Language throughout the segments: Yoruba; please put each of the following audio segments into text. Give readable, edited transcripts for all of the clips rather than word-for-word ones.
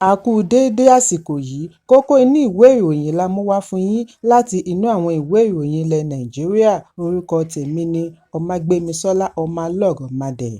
A kú déédé àsìkò yìí, kókó inú ìwé ìròyìn la mú wá fún yín láti inú àwọn ìwé ìròyìn ilẹ̀ Nàìjíríà. Orúkọ tèmi ni Ọmágbémisọ́lá Ọmọlọ́rọ̀mọdẹ̀.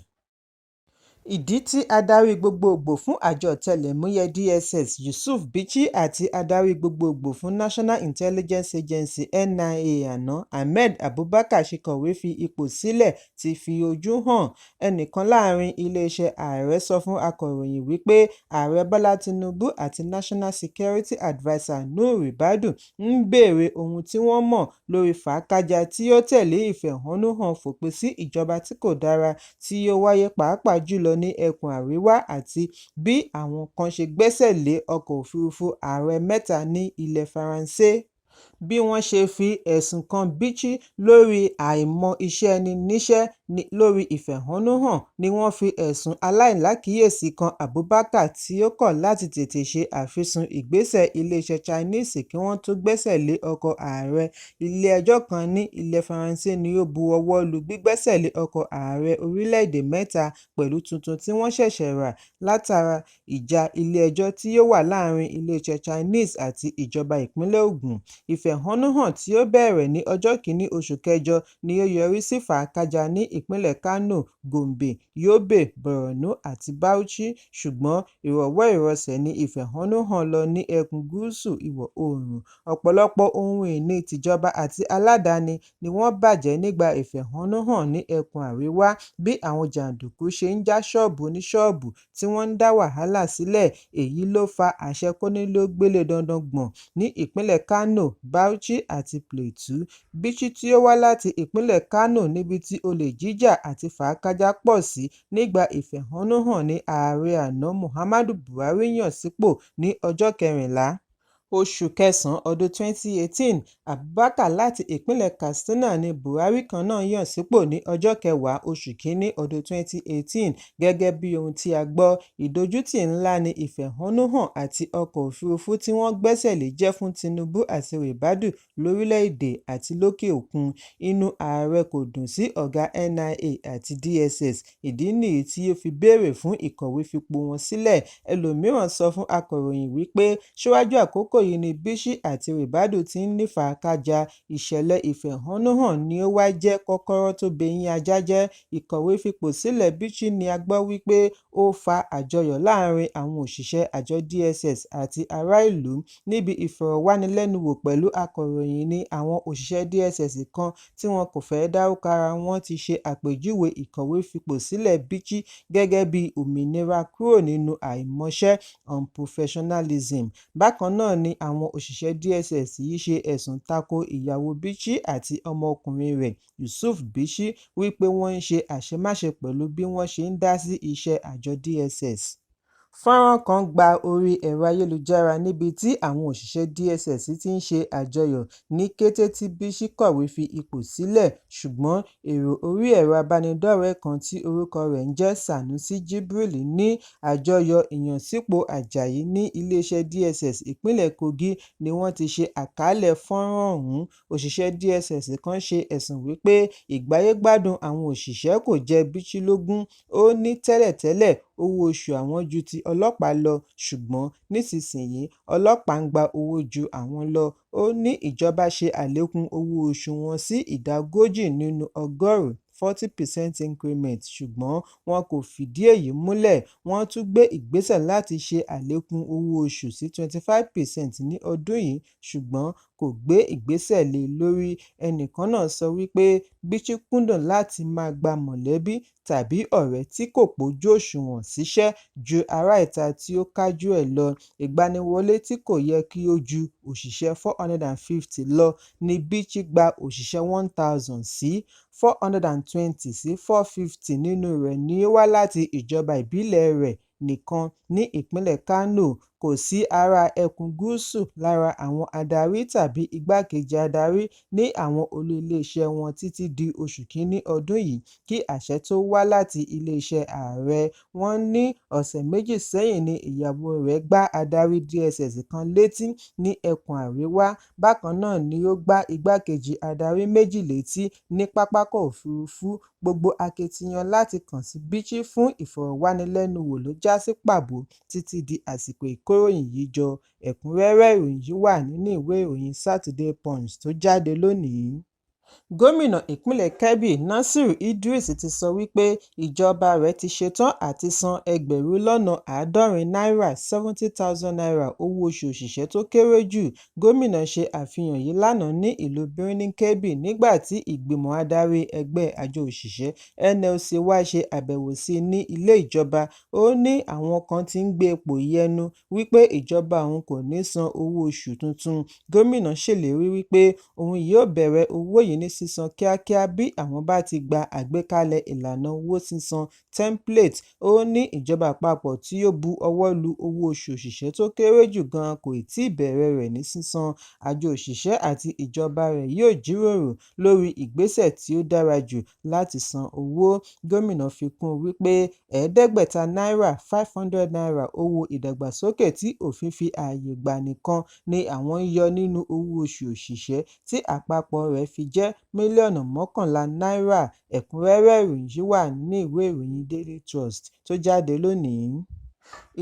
Ìdí tí adarí gbogbogbò fún àjọ ọ̀tẹlẹ̀múyẹ́ DSS Yusuf Bichi àti adarí gbogbogbò fún National Intelligence Agency NIA àná Ahmed Abubakar ṣe kọ̀wé fi ipò sílẹ̀ ti fi ojú hàn. Ẹnìkan láàrin iléeṣẹ́ ààrẹ sọ fún akọ̀ròyìn wípé ààrẹ Bọ́lá Tinubu àti National Security Adviser Nuhu Ribadu ń béèrè ohun tí wọ́n mọ̀ lórí fàákájà tí ó tẹ̀lé ìfẹ̀hónúhàn fòpin sí ìjọba tí kò dára tí ó wáyé pàápàá jùlọ ní ẹkùn àríwá àti bí àwọn kan ṣe gbẹ́sẹ̀ lé ọkọ̀ òfurufú ààrẹ mẹ́ta ní ilẹ̀ Faransé. Bí wọ́n ṣe fi ẹ̀sùn kan Bichi lórí àìmọ̀ iṣẹ́ ẹni níṣẹ́ lórí ìfẹ̀hónúhàn ni wọ́n fi ẹ̀sùn aláìlákìíyèsí kan Abubakar tí ó kọ̀ láti tètè ṣe àfisùn ìgbésẹ̀ iléeṣẹ́ Chinese kí wọ́n tó gbẹ́sẹ̀ lé ọkọ̀ ààrẹ. Ilé-ẹjọ́ kan ní ilẹ̀ Faransé ni ó bu ọwọ́ lu gbígbẹ́sẹ̀ lé ọkọ̀ ààrẹ orílẹ̀-èdè mẹ́ta pẹ̀lú tuntun tí wọ́n ṣẹ̀ṣẹ̀ rà látara ìjà ilé-ẹjọ́ tí ó wà láàrin iléeṣẹ́ Chinese àti ìjọba ìpínlẹ̀ Ògùn. Ìfẹ̀hónúhàn tí ó bẹ̀rẹ̀ ní ọjọ́ 1 oṣù kẹjọ ni ó yọrí sí fàákájà ní ìpínlẹ̀ Kano, Gombe, Yobe, Borno àti Bauchi, ṣùgbọ́n ìrọ̀wọ́ ìrọsẹ̀ ni ìfẹ̀hónúhàn lọ ní ẹkùn gúúsù ìwọ̀ oòrùn. Ọ̀pọ̀lọpọ̀ ohun ìní tìjọba àti aládàáni ni wọ́n bàjẹ́ nígbà ìfẹ̀hónúhàn ní ẹkùn àríwá bí àwọn jàǹdùkú ṣe ń já ṣọ́ọ̀bù oníṣọ́ọ̀bù tí wọ́n ń dá wàhálà sílẹ̀. Èyí ló fa àṣẹ kóníló-gbélé dandan gbọ̀n ní ìpínlẹ̀ Kano, Bauchi àti Plateau. Bichi tí ó wá láti ìpínlẹ̀ Kano níbi tí olè jíjà àti fàákájà pọ̀ sí nígbà ìfẹ̀hónúhàn ní ààrẹ àná Muhammadu Buhari yàn sípò ní ọjọ́ 14 oṣù kẹsàn-án ọdún 2018. Abubakar láti ìpínlẹ̀ Katsina ni Buhari kan náà yàn sípò ní ọjọ́ 10 oṣù kínní ọdún 2018. Gẹ́gẹ́ bí ohun tí a gbọ́, ìdójútì ńlá ni ìfẹ̀hónúhàn àti ọkọ̀ òfurufú tí wọ́n gbẹ́sẹ̀ lé jẹ́ fún Tinubu àti Ribadu lórílẹ̀-èdè àti lókè òkun. Inú ààrẹ kò dùn sí ọ̀gá NIA àti DSS. Ìdí nìyí tí ó fi béèrè fún ìkọ̀wé fipò wọn sílẹ̀. Ẹlòmíràn sọ fún akọ̀ròyìn wípé síwájú àkókò yìí ni Bichi àti Ribadu ti ń ní fàákájà. Ìṣẹ̀lẹ̀ ìfẹ̀hónúhàn ni ó wá jẹ́ kọ́kọ́rọ́ tó beyín ajá jẹ́. Ìkọ̀wé fipò sílẹ̀ Bichi ni a gbọ́ wípé ó fa àjọyọ̀ láàrin àwọn òṣìṣẹ́ àjọ DSS àti ará ìlú. Níbi ìfọ̀rọ̀wánilẹ́nuwò pẹ̀lú akọ̀ròyìn ni àwọn òṣìṣẹ́ DSS kan tí wọn kò fẹ́ dárúkọ ara wọn ti ṣe àpèjúwe ìkọ̀wé fipò sílẹ̀ Bichi gẹ́gẹ́ bí òmìnira kúrò nínú àìmọṣẹ́ unprofessionalism. Bákan náà ni àwọn òṣìṣẹ́ DSS yìí ṣe ẹ̀sùn tako ìyàwó Bichi àti ọmọkùnrin rẹ̀ Yusuf Bichi wípé wọ́n ń ṣe àṣemáṣe pẹ̀lú bí wọ́n ṣe ń dá sí iṣẹ́ àjọ DSS. Fọ́nrán kan gba orí ẹ̀rọ ayélujára níbi tí àwọn òṣìṣẹ́ DSS ti ń ṣe àjọyọ̀ ní kété tí Bichi kọ̀wé fi ipò sílẹ̀, ṣùgbọ́n èrò orí ẹ̀rọ abánidọ́rẹ̀ẹ́ kan tí orúkọ rẹ̀ ń jẹ́ Sanusi Jibril ní àjọyọ̀ ìyànsípò Àjàyí ní iléeṣẹ́ DSS ìpínlẹ̀ Kogi ni wọ́n ti ṣe àkàálẹ̀ fọ́nrán ọ̀hún. Òṣìṣẹ́ DSS kan ṣe ẹ̀sùn wípé ìgbáyégbádùn àwọn òṣìṣẹ́ kò jẹ Bichi lógún. Ó ní tẹ́lẹ̀tẹ́lẹ̀ owó oṣù àwọn ju ti ọlọ́pàá lọ, ṣùgbọ́n nísinsìnyí ọlọ́pàá ń gba owó ju àwọn lọ. Ó ní ìjọba ṣe àlékún owó oṣù wọn sí ìdá 40 nínú ọgọ́rùn-ún 40% increment, ṣùgbọ́n wọn kò fìdí èyí múlẹ̀. Wọ́n tún gbé ìgbésẹ̀ láti ṣe àlékún owó oṣù sí 25% ní ọdún yìí, ṣùgbọ́n kò gbé ìgbésẹ̀ lé lórí. Ẹnìkan náà sọ wípé Bichi kúndùn láti máa gba mọ̀lẹ́bí tàbí ọ̀rẹ́ tí kò pójú òṣùwọ̀n síṣẹ́ ju ará ìta tí ó kájú ẹ̀ lọ. Ìgbaniwọlé tí kò yẹ kí ó ju òṣìṣẹ́ 450 lọ ni Bichi gba òṣìṣẹ́ 1000 sí. 420 sí 450 nínú rẹ̀ ni ó wá láti ìjọba ìbílẹ̀ rẹ̀ nìkan ní ìpínlẹ̀ Kano. Kò sí ará ẹkùn gúúsù lára àwọn adarí tàbí igbákejì adarí ní àwọn olú iléeṣẹ́ wọn títí di oṣù kínní ọdún yìí kí àṣẹ tó wá láti iléeṣẹ́ ààrẹ. Wọ́n ní ọ̀sẹ̀ méjì sẹ́yìn ni ìyàwó rẹ̀ gbá adarí DSS kan létí ní ẹkùn àríwá. Bákan náà ni ó gbá igbákejì adarí méjì létí ní pápákọ̀ òfurufú. Gbogbo akitiyan láti kàn sí Bichi fún ìfọ̀rọ̀wánilẹ́nuwò ló já sí pàbó títí di àsìkò ìkórè kóròyìn yìí jọ. Ẹ̀kúnrẹ́rẹ́ ìròyìn yìí wà nínú ìwé ìròyìn Saturday Punch tó jáde lónìí. Gómìnà ìpínlẹ̀ Kebbi Nasiru Idris ti sọ wípé ìjọba rẹ̀ ti ṣetán àti san náírà 70,000 owó oṣù òṣìṣẹ́ tó kéré jù. Gómìnà ṣe àfihàn yìí lánàá ní ìlú Birnin Kebbi nígbà tí ìgbìmọ̀ adarí ẹgbẹ́ àjọ òṣìṣẹ́ NLC wá ṣe àbẹ̀wò sí ní ilé ìjọba. Ó ní àwọn kan tí ń gbé ipò yẹnu wípé ìjọba òun kò ní san owó oṣù tuntun. Gómìnà ṣèlérí wípé òun yóò bẹ̀rẹ̀ owó yìí ní sísan kíákíá bí àwọn bá ti gba àgbékalẹ̀ ìlànà owó sísan template. Ó ní ìjọba àpapọ̀ tí ó bu ọwọ́ lu owó oṣù òṣìṣẹ́ tó kéré jù gan kò tíì bẹ̀rẹ̀ rẹ̀ ní sísan. Àjọ òṣìṣẹ́ àti ìjọba rẹ̀ yóò jíròrò lórí ìgbésẹ̀ tí ó dára jù láti san owó. Gómìnà fi kún wípé náírà 500 naira owó ìdàgbàsókè tí òfin fi ààyè gbà nìkan ni àwọn ń yọ nínú owó oṣù òṣìṣẹ́ tí àpapọ̀ rẹ̀ fi jẹ́ mílíọ̀nù 11 náírà. Ẹ̀kúnrẹ́rẹ́ ìròyìn yìí wà nínú ìwé ìròyìn Daily Trust tó jáde lónìí.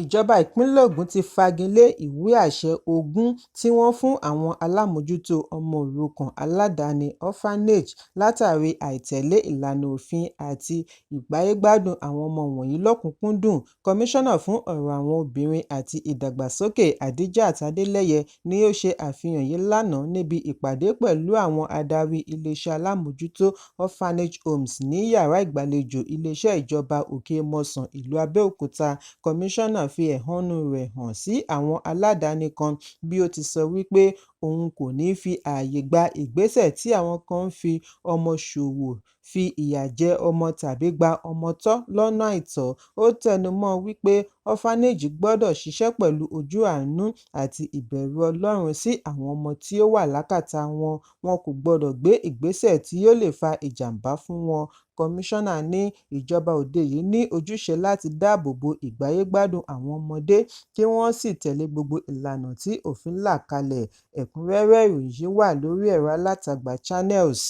Ìjọba ìpínlẹ̀ Ògùn ti fagilé ìwé àṣẹ 20 tí wọ́n fún àwọn alámòójútó ọmọ òrukàn aládàáni orphanage látàrí àìtẹ̀lé ìlànà òfin àti ìgbáyégbádùn àwọn ọmọ wọ̀nyí lọ́kùnkúndùn. Kọmíṣánná fún ọ̀rọ̀ àwọn obìnrin àti ìdàgbàsókè Adijat Adeleye ni ó ṣe àfihàn yìí lánàá níbi ìpàdé pẹ̀lú àwọn adarí iléeṣẹ́ alámòójútó orphanage homes ní yàrá ìgbàlejò iléeṣẹ́ ìjọba Òkè-Mọ́sàn ìlú Abẹ́òkúta. Kọmíṣánná fi ẹ̀hónú rẹ̀ hàn sí àwọn aládàáni kan bí ó ti sọ wípé òun kò ní fi ààyè gba ìgbésẹ̀ tí àwọn kan ń fi ọmọ ṣòwò, fi ìyà jẹ ọmọ tàbí gba ọmọ tọ́ lọ́nà àìtọ́. Ó tẹnumọ́ wípé orphanage gbọ́dọ̀ ṣiṣẹ́ pẹ̀lú ojú àánú àti ìbẹ̀rù Ọlọ́run sí àwọn ọmọ tí ó wà lákàtà wọn. Wọn kò gbọdọ̀ gbé ìgbésẹ̀ tí yóò lè fa ìjàmbá fún wọn. Kọmíṣánná ní ìjọba òde yìí ní ojúṣe láti dáàbò bo ìgbáyégbádùn àwọn ọmọdé kí wọ́n sì tẹ̀lé gbogbo ìlànà tí òfin là kalẹ̀. Ẹ̀kúnrẹ́rẹ́ ìròyìn yìí wà lórí ẹ̀rọ alátagbà Channels.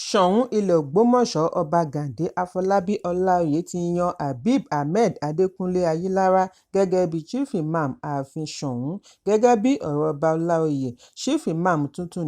Ṣọ̀ún ilẹ̀ Ògbómọ̀ṣọ́ Ọba Gàndé Afọlábí Ọláoyè ti yan Habib Ahmed Adékúnlé Ayílára gẹ́gẹ́ bí Chief Imam ààfin Ṣọ̀ún. Gẹ́gẹ́ bí ọ̀rọ̀ Ọba Ọláoyè, Chief Imam tuntun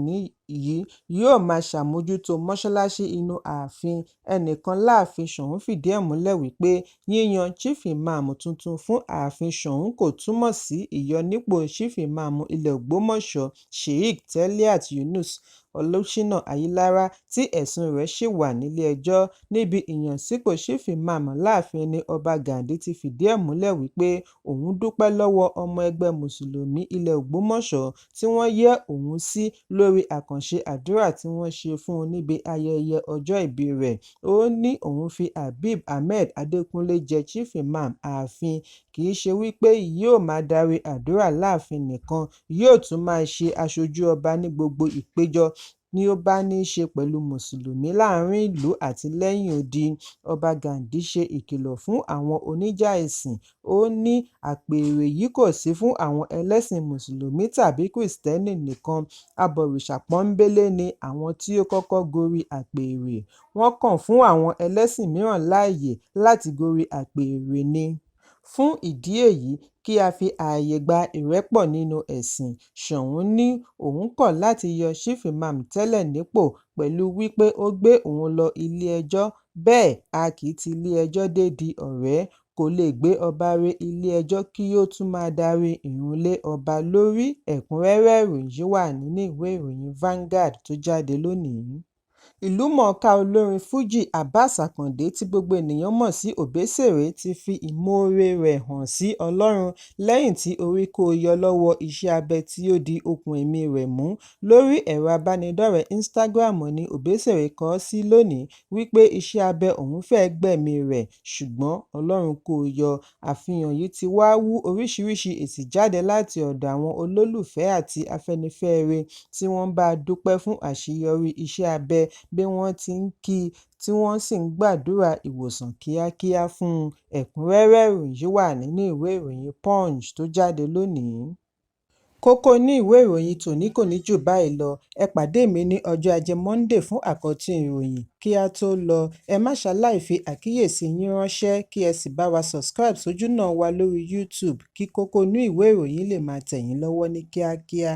yìí yóò máa ṣàmójútó mọ́ṣáláṣí inú ààfin. Ẹnìkan láàfin Ṣọ̀ún fìdí ẹ̀ múlẹ̀ wípé yíyan Chief Imam tuntun fún ààfin Ṣọ̀ún kò túmọ̀ sí ìyọnípò Chief Imam ilẹ̀ Ògbómọ̀ṣọ́ Sheikh Teliat Yunus Olúṣínà Ayílára tí ẹ̀sùn rẹ̀ ṣì wà nílé-ẹjọ́. Níbi ìyànsípò Chief Imam láàfin ni Ọba Gàndé ti fìdí ẹ̀ múlẹ̀ wípé òun dúpẹ́ lọ́wọ́ ọmọ ẹgbẹ́ Mùsùlùmí ilẹ̀ Ògbómọ̀ṣọ́ tí wọ́n yẹ́ òun sí lórí àkànṣe àdúrà tí wọ́n ṣe fún un níbi ayẹyẹ ọjọ́ ìbí rẹ̀. Ó ní òun fi Habib Ahmed Adékúnlé jẹ Chief Imam ààfin kì í ṣe wípé yóò máa darí àdúrà láàfin nìkan, yóò tún máa ṣe aṣojú ọba ní gbogbo ìpéjọ ní ó bá ní í ṣe pẹ̀lú Mùsùlùmí láàrin ìlú àti lẹ́yìn odi. Ọba Gàndé ṣe ìkìlọ̀ fún àwọn oníjà ẹ̀sìn. Ó ní àpèrè yìí kò sí fún àwọn ẹlẹ́sìn Mùsùlùmí tàbí Kìrìsìtẹ́nì nìkan. Abọ̀rìṣà pọ́nńbélé ni àwọn tí ó kọ́kọ́ gorí àpèrè. Wọ́n kàn fún àwọn ẹlẹ́sìn mìíràn láàyè láti gorí àpèrè ni. Fún ìdí èyí, kí a fi ààyè gba ìrẹ́pọ̀ nínú ẹ̀sìn. Ṣọ̀ún ní òun kọ̀ láti yọ Chief Imam tẹ́lẹ̀ nípò pẹ̀lú wípé ó gbé òun lọ ilé-ẹjọ́. Bẹ́ẹ̀ a kì í ti ilé-ẹjọ́ dé di ọ̀rẹ́. Kò lè gbé ọba re ilé-ẹjọ́ kí ó tún máa darí ìrun lé ọba lórí. Ẹ̀kúnrẹ́rẹ́ ìròyìn yìí wà nínú ìwé ìròyìn Vanguard tó jáde lónìí. Ìlúmọ̀ọ́ká olórin Fújì Abbas Akande tí gbogbo ènìyàn mọ̀ sí Òbésèré ti fi ìmoore rẹ̀ hàn sí Ọlọ́run lẹ́yìn tí orí kó o yọ lọ́wọ́ iṣẹ́ abẹ tí ó di okùn ẹ̀mí rẹ̀ mú. Lórí ẹ̀rọ abánidọ́rẹ̀ẹ́ Instagram ni Òbésèré kọ sí lónìí wípé iṣẹ́ abẹ òun fẹ́ẹ́ gbẹ̀mí rẹ̀ ṣùgbọ́n Ọlọ́run kó o yọ. Àfihàn yìí ti wá wú oríṣiríṣi èsì jáde láti ọ̀dọ̀ àwọn olólùfẹ́ àti afẹ́nifẹ́re tí wọ́n bá a dúpẹ́ fún àṣeyọrí iṣẹ́ abẹ bí wọ́n ti ń kí i tí wọ́n sì ń gbàdúrà ìwòsàn kíákíá fún un. Ẹ̀kúnrẹ́rẹ́ ìròyìn yìí wà nínú ìwé ìròyìn Punch tó jáde lónìí. Kókó inú ìwé ìròyìn tòní kò ní jù báyìí lọ. Ẹ pàdé mi ní ọjọ́ Ajé Monday fún àkọ́tún ìròyìn. Kí a tó lọ, ẹ má ṣaláì fi àkíyèsí yín ránṣẹ́ kí ẹ sì bá wa subscribe sójúnà wa lórí YouTube kí kókó inú ìwé ìròyìn lè máa tẹ̀ yín lọ́wọ́ ní kíákíá.